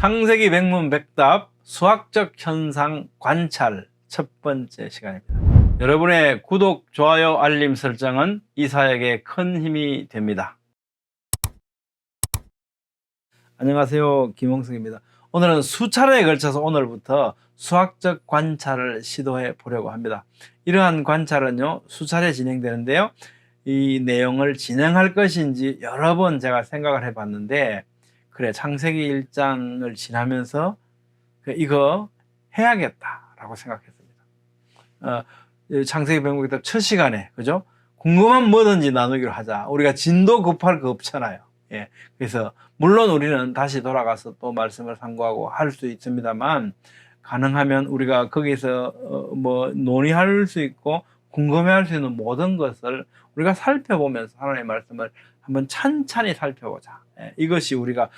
창세기 백문백답 수학적 현상 관찰 첫 번째 시간입니다. 여러분의 구독, 좋아요, 알림 설정은 이 사역에 큰 힘이 됩니다. 안녕하세요, 김홍석입니다. 오늘은 수차례에 걸쳐서 오늘부터 수학적 관찰을 시도해 보려고 합니다. 이러한 관찰은요, 수차례 진행되는데요, 이 내용을 진행할 것인지 여러 번 제가 생각을 해봤는데, 그래, 창세기 1장을 지나면서 이거 해야겠다라고 생각했습니다. 창세기 백문백답 첫 시간에, 그죠? 궁금한 뭐든지 나누기로 하자. 우리가 진도 급할 거 없잖아요. 예. 그래서, 물론 우리는 다시 돌아가서 또 말씀을 상고하고 할 수 있습니다만, 가능하면 우리가 거기서 논의할 수 있고, 궁금해 할 수 있는 모든 것을 우리가 살펴보면서 하나님의 말씀을 한번 찬찬히 살펴보자. 이것이 우리가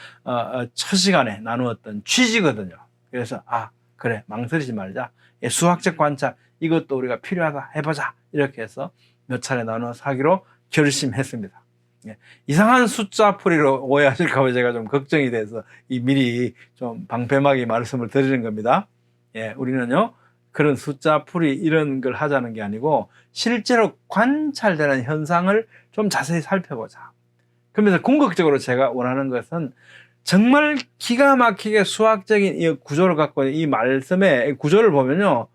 첫 시간에 나누었던 취지거든요. 그래서 그래, 망설이지 말자. 수학적 관찰, 이것도 우리가 필요하다, 해보자. 이렇게 해서 몇 차례 나눠서 하기로 결심했습니다. 이상한 숫자 풀이로 오해하실까 봐 제가 좀 걱정이 돼서 미리 좀 방패막이 말씀을 드리는 겁니다. 우리는요, 그런 숫자 풀이 이런 걸 하자는 게 아니고 실제로 관찰되는 현상을 좀 자세히 살펴보자. 그러면서 궁극적으로 제가 원하는 것은 정말 기가 막히게 수학적인 이 구조를 갖고 있는 이 말씀의 구조를 보면요,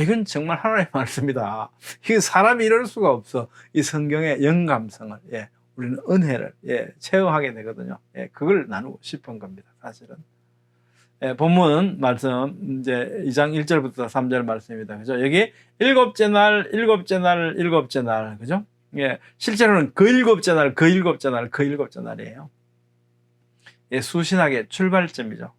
이건 정말 하나님의 말씀이다. 이게 사람이 이럴 수가 없어. 이 성경의 영감성을, 우리는 은혜를, 체험하게 되거든요. 그걸 나누고 싶은 겁니다, 사실은. 본문 말씀, 이제 2장 1절부터 3절 말씀입니다. 그죠? 여기 일곱째 날, 그죠? 실제로는 그 일곱째 날이에요. 수신학의 출발점이죠.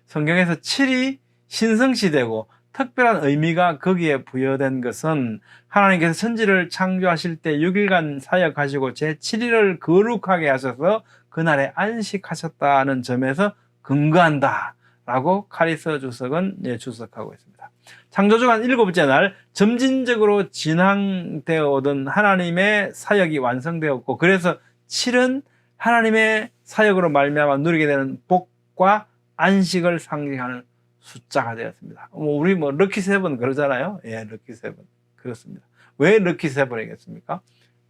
성경에서 7이 신성시되고 특별한 의미가 거기에 부여된 것은 하나님께서 천지를 창조하실 때 6일간 사역하시고 제7일을 거룩하게 하셔서 그날에 안식하셨다는 점에서 근거한다 라고 카리스 주석은 주석하고 있습니다. 창조주간 일곱째 날 점진적으로 진행되어 오던 하나님의 사역이 완성되었고, 그래서 7은 하나님의 사역으로 말미암아 누리게 되는 복과 안식을 상징하는 숫자가 되었습니다. 우리 럭키 세븐 그러잖아요. 럭키 세븐 그렇습니다. 왜 럭키 세븐이겠습니까?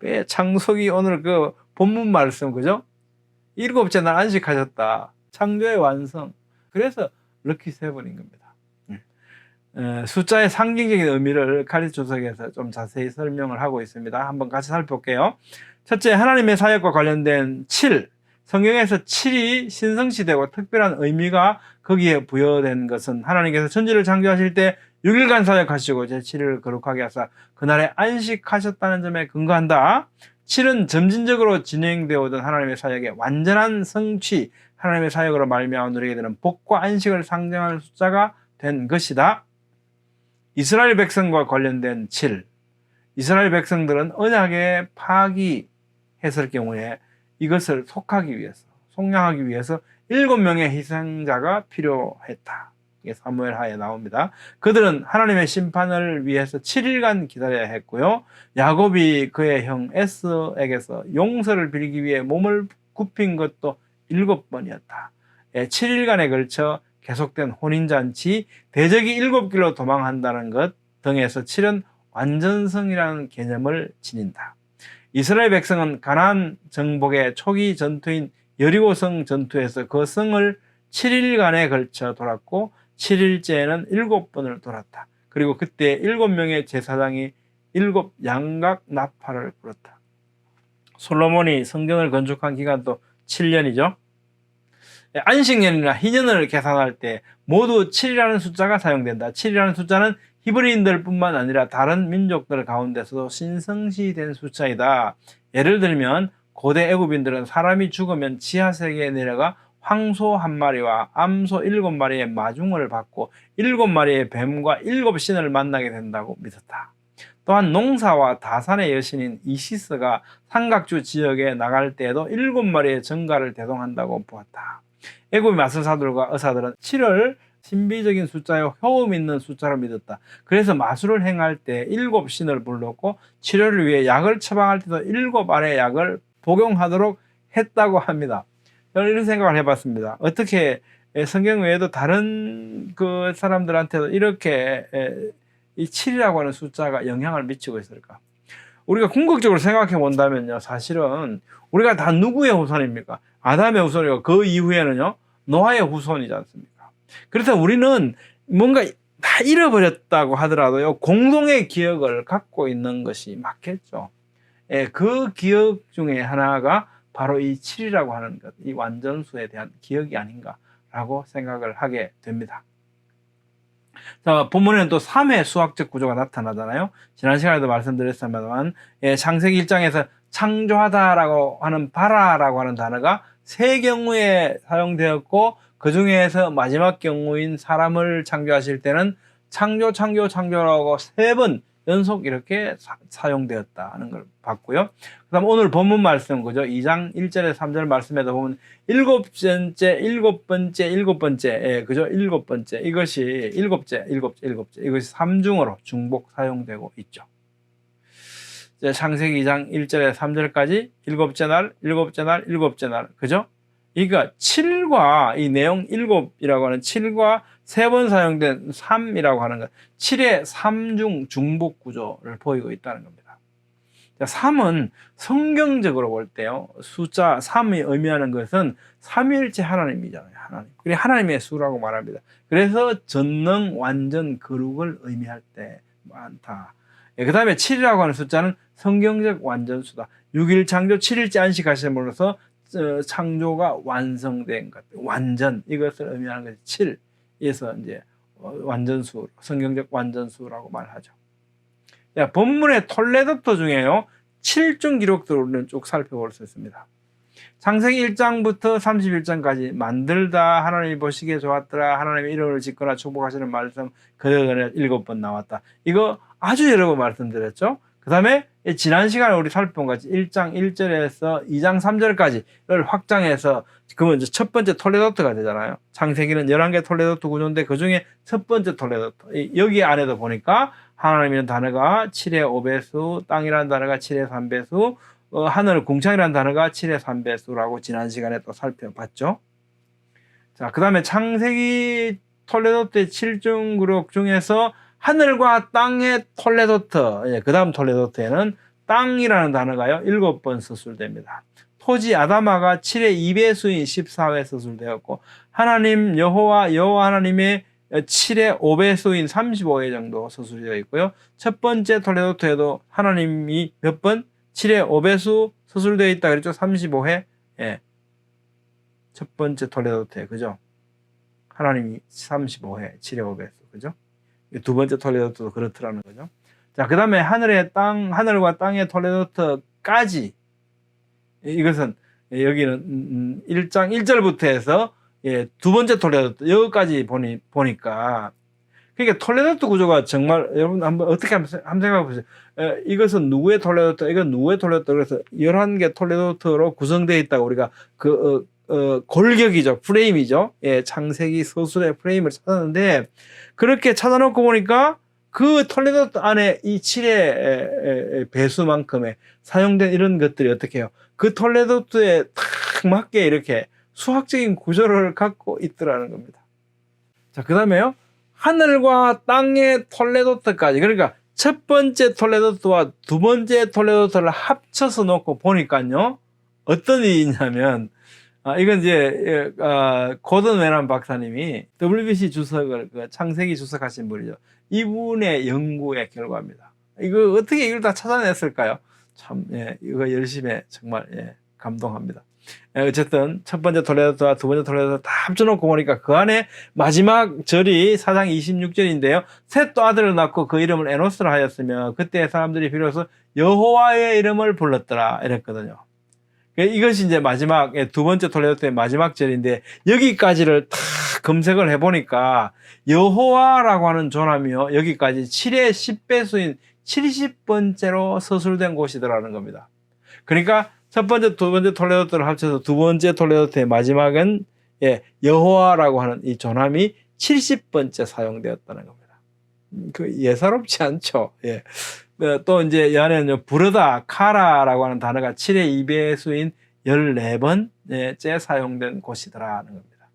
왜 창세기 오늘 그 본문 말씀, 그죠? 일곱째 날 안식하셨다. 창조의 완성. 그래서 럭키 세븐인 겁니다. 숫자의 상징적인 의미를 카리스 주석에서 좀 자세히 설명을 하고 있습니다. 한번 같이 살펴볼게요. 첫째, 하나님의 사역과 관련된 7. 성경에서 7이 신성시되고 특별한 의미가 거기에 부여된 것은 하나님께서 천지를 창조하실 때 6일간 사역하시고 제7일을 거룩하게 하사 그날에 안식하셨다는 점에 근거한다. 7은 점진적으로 진행되어 오던 하나님의 사역의 완전한 성취, 하나님의 사역으로 말미암아 누리게 되는 복과 안식을 상징하는 숫자가 된 것이다. 이스라엘 백성과 관련된 7. 이스라엘 백성들은 언약에 파기했을 경우에 이것을 속량하기 위해서 7명의 희생자가 필요했다. 이게 사무엘 하에 나옵니다. 그들은 하나님의 심판을 위해서 7일간 기다려야 했고요. 야곱이 그의 형 에스에게서 용서를 빌기 위해 몸을 굽힌 것도 7번이었다. 7일간에 걸쳐 계속된 혼인잔치, 대적이 7길로 도망한다는 것 등에서 7은 완전성이라는 개념을 지닌다. 이스라엘 백성은 가나안 정복의 초기 전투인 여리고성 전투에서 그 성을 7일간에 걸쳐 돌았고 7일째에는 7번을 돌았다. 그리고 그때 7명의 제사장이 7 양각 나팔을 불었다. 솔로몬이 성전을 건축한 기간도 7년이죠. 안식년이나 희년을 계산할 때 모두 7이라는 숫자가 사용된다. 7이라는 숫자는 히브리인들뿐만 아니라 다른 민족들 가운데서도 신성시된 숫자이다. 예를 들면 고대 애굽인들은 사람이 죽으면 지하세계에 내려가 황소 1마리와 암소 7마리의 마중을 받고 7마리의 뱀과 7신을 만나게 된다고 믿었다. 또한 농사와 다산의 여신인 이시스가 삼각주 지역에 나갈 때에도 7마리의 정갈을 대동한다고 보았다. 애굽의 마술사들과 의사들은 7을 신비적인 숫자요 효험 있는 숫자로 믿었다. 그래서 마술을 행할 때 7신을 불렀고 치료를 위해 약을 처방할 때도 7알의 약을 복용하도록 했다고 합니다. 저는 이런 생각을 해봤습니다. 어떻게 성경 외에도 다른 그 사람들한테도 이렇게 이 7이라고 하는 숫자가 영향을 미치고 있을까? 우리가 궁극적으로 생각해 본다면요, 사실은 우리가 다 누구의 후손입니까? 아담의 후손이고 그 이후에는요, 노아의 후손이지 않습니까? 그래서 우리는 뭔가 다 잃어버렸다고 하더라도요, 공동의 기억을 갖고 있는 것이 맞겠죠. 그 기억 중에 하나가 바로 이 7이라고 하는 것, 이 완전수에 대한 기억이 아닌가라고 생각을 하게 됩니다. 자, 본문에는 또 3의 수학적 구조가 나타나잖아요. 지난 시간에도 말씀드렸습니다만, 창세기 1장에서 창조하다라고 하는 바라라고 하는 단어가 세 경우에 사용되었고, 그 중에서 마지막 경우인 사람을 창조하실 때는 창조라고 3번 연속 이렇게 사용되었다는 걸 봤고요. 그 다음 오늘 본문 말씀, 그죠? 2장 1절에 3절 말씀에도 보면 일곱 번째, 그죠? 일곱 번째. 이것이 일곱째. 이것이 삼중어로 중복 사용되고 있죠. 창세기 2장 1절에 3절까지 일곱째 날, 그죠? 그러니까 7과 이 내용 7이라고 하는 7과 3번 사용된 3이라고 하는 것, 7의 3중 중복 구조를 보이고 있다는 겁니다. 3은 성경적으로 볼 때요, 숫자 3이 의미하는 것은 삼위일체 하나님이잖아요. 하나님. 그게 하나님의 수라고 말합니다. 그래서 전능, 완전, 거룩을 의미할 때 많다. 그 다음에 7이라고 하는 숫자는 성경적 완전수다. 6일 창조, 7일째 안식하심으로써 창조가 완성된 것, 완전, 이것을 의미하는 것이 7. 에서 이제 완전수, 성경적 완전수라고 말하죠. 자, 본문의 톨레도토 중에요, 7중 기록들을 우리는 쭉 살펴볼 수 있습니다. 창세기 1장부터 31장까지 만들다, 하나님이 보시기에 좋았더라, 하나님의 이름을 짓거나 축복하시는 말씀 그대로 7번 나왔다. 이거 아주 여러 번 말씀드렸죠. 그 다음에 지난 시간에 우리 살펴본 같이 1장 1절에서 2장 3절까지를 확장해서 그러면 이제 첫 번째 톨레도트가 되잖아요. 창세기는 11개 톨레도트 구조인데 그 중에 첫 번째 톨레도트. 여기 안에도 보니까 하나님이라는 단어가 7의 5배수, 땅이라는 단어가 7의 3배수, 하늘 궁창이라는 단어가 7의 3배수라고 지난 시간에 또 살펴봤죠. 자, 그 다음에 창세기 톨레도트의 7중 그룹 중에서 하늘과 땅의 톨레도트, 그 다음 톨레도트에는 땅이라는 단어가요, 7번 서술됩니다. 토지 아다마가 7의 2배수인 14회 서술되었고, 하나님 여호와 하나님의 7의 5배수인 35회 정도 서술되어 있고요. 첫 번째 톨레도트에도 하나님이 몇 번? 7의 5배수 서술되어 있다 그랬죠? 35회. 예. 첫 번째 톨레도트에, 그죠? 하나님이 35회, 7의 5배수, 그죠? 두 번째 톨레도트도 그렇더라는 거죠. 자, 그 다음에 하늘과 땅의 톨레도트까지, 이것은 여기는 1장 1절부터 해서 두 번째 톨레도트 여기까지 보니까, 그러니까 톨레도트 구조가 정말 여러분 한번 어떻게 한번 생각해 보세요. 이것은 누구의 톨레도트, 이건 누구의 톨레도트, 그래서 11개 톨레도트로 구성되어 있다고 우리가 골격이죠, 프레임이죠. 창세기 서술의 프레임을 찾았는데, 그렇게 찾아놓고 보니까 그 톨레도트 안에 이 7의 배수만큼의 사용된 이런 것들이 어떻게 해요? 그 톨레도트에 딱 맞게 이렇게 수학적인 구조를 갖고 있더라는 겁니다. 자, 그 다음에요, 하늘과 땅의 톨레도트까지, 그러니까 첫 번째 톨레도트와 두 번째 톨레도트를 합쳐서 놓고 보니까요, 어떤 일이 있냐면, 이건 이제 고든 웨넌 박사님이 WBC 주석을 창세기 주석하신 분이죠. 이분의 연구의 결과입니다. 이거 어떻게 이걸 다 찾아냈을까요? 참, 이거 열심히 정말 감동합니다. 어쨌든 첫 번째 톨레도트와 두 번째 톨레도트 다 합쳐놓고 보니까 그 안에 마지막 절이 4장 26절인데요. 셋 또 아들을 낳고 그 이름을 에노스라 하였으며 그때 사람들이 비로소 여호와의 이름을 불렀더라 이랬거든요. 이것이 이제 마지막 두 번째 톨레도트의 마지막 절인데, 여기까지를 다 검색을 해보니까 여호와라고 하는 조남이요, 여기까지 7의 10배수인 70번째로 서술된 곳이더라는 겁니다. 그러니까 첫 번째, 두 번째 톨레도트를 합쳐서 두 번째 톨레도트의 마지막은 여호와라고 하는 이 조남이 70번째 사용되었다는 겁니다. 그 예사롭지 않죠. 또 이제 이 안에는 부르다, 카라라고 하는 단어가 7의 2배수인 14번째 사용된 곳이더라는 겁니다.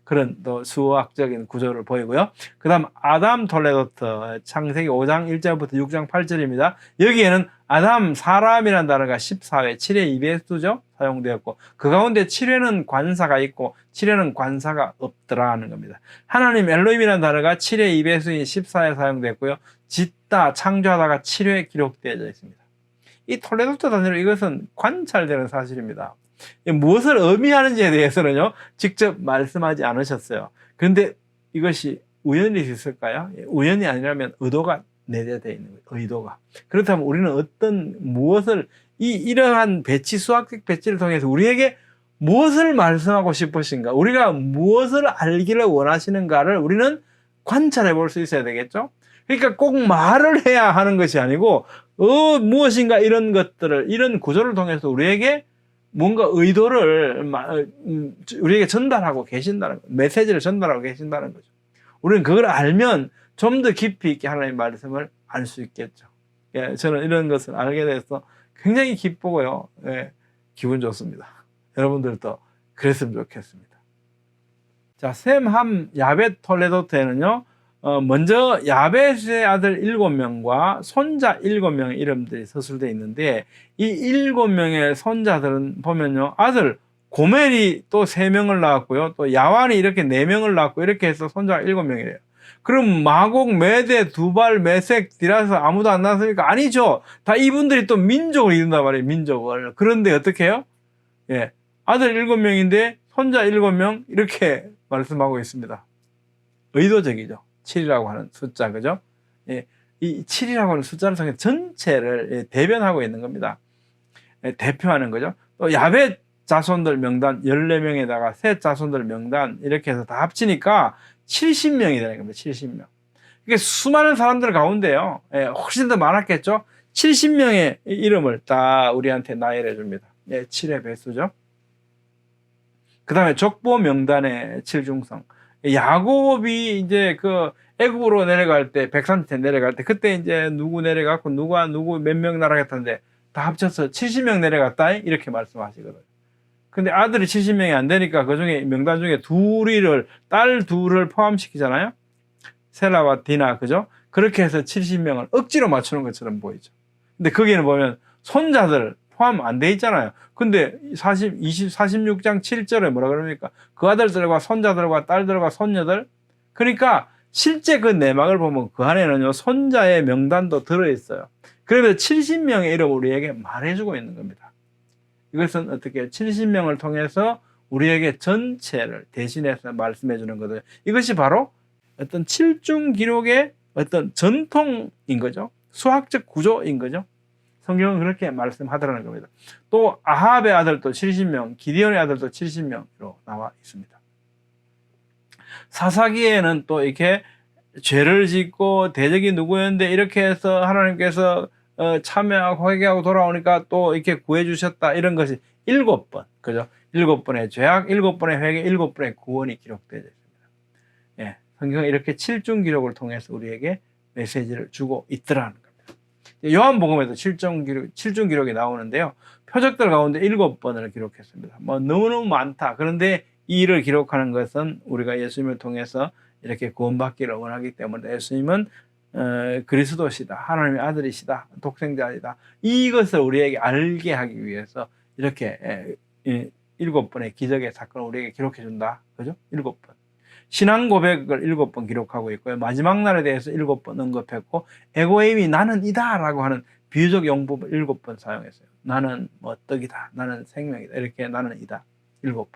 그런 또 수학적인 구조를 보이고요. 그 다음 아담 톨레도트 창세기 5장 1절부터 6장 8절입니다. 여기에는 아담 사람이라는 단어가 14회 7회 2배수죠 사용되었고 그 가운데 7회는 관사가 있고 7회는 관사가 없더라 하는 겁니다. 하나님 엘로힘이라는 단어가 7회 2배수인 14회 사용됐고요. 짓다 창조하다가 7회 기록되어져 있습니다. 이 톨레도트 단위로 이것은 관찰되는 사실입니다. 무엇을 의미하는지에 대해서는요 직접 말씀하지 않으셨어요. 그런데 이것이 우연일 수 있을까요? 우연이 아니라면 의도가 내재되어 있는 거예요. 의도가. 그렇다면 우리는 무엇을 이러한 배치, 수학적 배치를 통해서 우리에게 무엇을 말씀하고 싶으신가, 우리가 무엇을 알기를 원하시는가를 우리는 관찰해 볼 수 있어야 되겠죠. 그러니까 꼭 말을 해야 하는 것이 아니고 무엇인가 이런 것들을, 이런 구조를 통해서 우리에게 뭔가 의도를 우리에게 전달하고 계신다는 거예요. 메시지를 전달하고 계신다는 거죠. 우리는 그걸 알면 좀 더 깊이 있게 하나님의 말씀을 알 수 있겠죠. 예, 저는 이런 것을 알게 돼서 굉장히 기쁘고요. 예, 기분 좋습니다. 여러분들도 그랬으면 좋겠습니다. 자, 셈, 함, 야벳, 톨레도트에는요, 먼저 야벳의 아들 7명과 손자 7명의 이름들이 서술되어 있는데 이 7명의 손자들은 보면요 아들 고멜이 또 3명을 낳았고요 또 야완이 이렇게 4명을 낳았고 이렇게 해서 손자가 7명이래요. 그럼 마곡, 메대, 두발, 메색, 디라스 아무도 안 낳았으니까 아니죠. 다 이분들이 또 민족을 이룬단 말이에요. 민족을. 그런데 어떻게 해요? 예, 아들 7명인데 손자 7명 이렇게 말씀하고 있습니다. 의도적이죠. 7이라고 하는 숫자, 그죠? 예, 이 7이라고 하는 숫자를 통해 전체를 대변하고 있는 겁니다. 예, 대표하는 거죠. 또 야벳 자손들 명단 14명에다가 셋 자손들 명단 이렇게 해서 다 합치니까 70명이 되는 겁니다. 70명. 이게 수많은 사람들 가운데요. 예, 훨씬 더 많았겠죠? 70명의 이름을 다 우리한테 나열해 줍니다. 예, 7의 배수죠. 그 다음에 족보 명단의 7중성. 야곱이 이제 그 애굽으로 내려갈 때 130세 내려갈 때 그때 이제 누구 내려갔고 누구 몇 명 날아갔다는데 다 합쳐서 70명 내려갔다 이렇게 말씀하시거든요. 근데 아들이 70명이 안 되니까 그 중에 명단 중에 딸 둘을 포함시키잖아요. 셀라와 디나, 그죠? 그렇게 해서 70명을 억지로 맞추는 것처럼 보이죠. 근데 거기는 보면 손자들 포함 안 돼 있잖아요. 근데 46장 7절에 뭐라 그럽니까? 그 아들들과 손자들과 딸들과 손녀들. 그러니까 실제 그 내막을 보면 그 안에는요, 손자의 명단도 들어있어요. 그래서 70명의 이름을 우리에게 말해주고 있는 겁니다. 이것은 어떻게 70명을 통해서 우리에게 전체를 대신해서 말씀해 주는 거죠. 이것이 바로 어떤 7중 기록의 어떤 전통인 거죠. 수학적 구조인 거죠. 성경은 그렇게 말씀하더라는 겁니다. 또 아합의 아들도 70명, 기디온의 아들도 70명으로 나와 있습니다. 사사기에는 또 이렇게 죄를 짓고 대적이 누구였는데 이렇게 해서 하나님께서 참여하고 회개하고 돌아오니까 또 이렇게 구해주셨다 이런 것이 7번, 그죠? 7번의 죄악, 7번의 회개, 7번의 구원이 기록되어 있습니다. 예, 성경은 이렇게 7중 기록을 통해서 우리에게 메시지를 주고 있더라는 겁니다. 요한복음에도 7중 기록이 나오는데요. 표적들 가운데 7번을 기록했습니다. 뭐 너무너무 많다. 그런데 이 일을 기록하는 것은 우리가 예수님을 통해서 이렇게 구원받기를 원하기 때문에 예수님은 그리스도시다, 하나님의 아들이시다, 독생자이다. 이것을 우리에게 알게 하기 위해서 이렇게 7번의 기적의 사건을 우리에게 기록해 준다. 그죠? 7번. 신앙 고백을 7번 기록하고 있고요. 마지막 날에 대해서 7번 언급했고, 에고임이 나는 이다 라고 하는 비유적 용법을 7번 사용했어요. 나는 뭐 떡이다, 나는 생명이다, 이렇게 나는 이다 7번.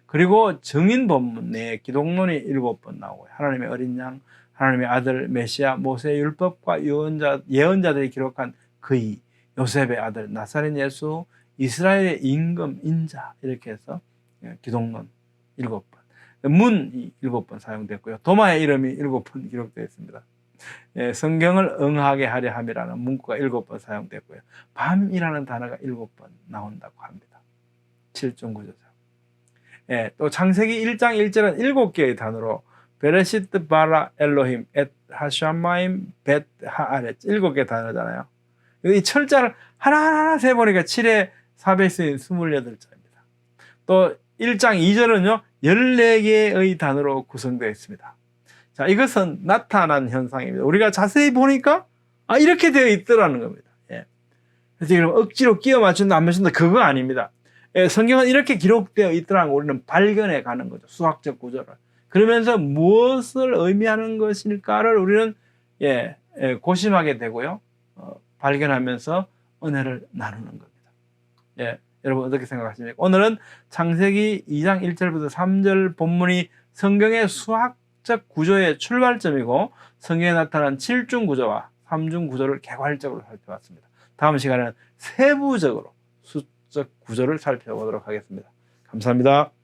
그리고 증인 본문 내에 기독론이 7번 나오고요. 하나님의 어린 양, 하나님의 아들 메시아, 모세의 율법과 예언자들이 기록한 그의, 요셉의 아들 나사렛 예수, 이스라엘의 임금 인자, 이렇게 해서 기독론 7번, 문이 7번 사용됐고요. 도마의 이름이 7번 기록되어 있습니다. 예, 성경을 응하게 하려 함이라는 문구가 7번 사용됐고요. 밤이라는 단어가 7번 나온다고 합니다. 7중 구조죠. 예, 또 창세기 1장 1절은 7개의 단어로 베레시트 바라 엘로힘 엣 하샤마임 벳 하아렛 7개 단어잖아요. 이 철자를 하나하나 세보니까 7에 400수인 28자입니다. 또 1장 2절은요, 14개의 단어로 구성되어 있습니다. 자, 이것은 나타난 현상입니다. 우리가 자세히 보니까, 이렇게 되어 있더라는 겁니다. 예. 그래서 그럼 억지로 끼워 맞춘다, 안 맞춘다, 그거 아닙니다. 예, 성경은 이렇게 기록되어 있더라는 걸 우리는 발견해 가는 거죠. 수학적 구조를. 그러면서 무엇을 의미하는 것일까를 우리는 고심하게 되고요. 발견하면서 은혜를 나누는 겁니다. 예, 여러분 어떻게 생각하십니까? 오늘은 창세기 2장 1절부터 3절 본문이 성경의 수학적 구조의 출발점이고 성경에 나타난 7중 구조와 3중 구조를 개괄적으로 살펴봤습니다. 다음 시간에는 세부적으로 수적 구조를 살펴보도록 하겠습니다. 감사합니다.